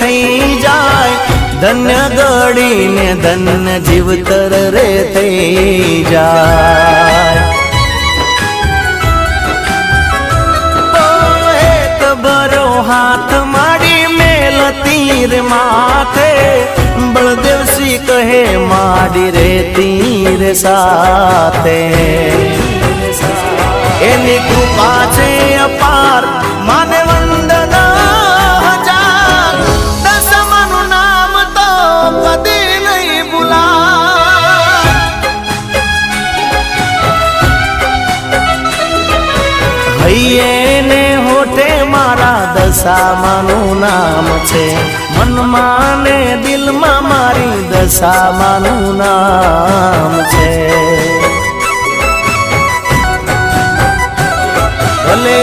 થઈ જાય, ધન્ય ગળી ને ધન્ય જીવતર રે થઈ જાય। ભરો હાથ માડી મેલ તીર માથે, બળદેવસિંહ કહે માડી રે તીર સાથે। એની કૃપા છે અપાર, માને વંદના હજાર, દશમાનું નામ તો કદી નહીં ભૂલાય। હૈયે ને હોઠે મારા દશામાનું નામ છે, મનમાં ને દિલમાં મારી દશામાનું નામ છે। ભલે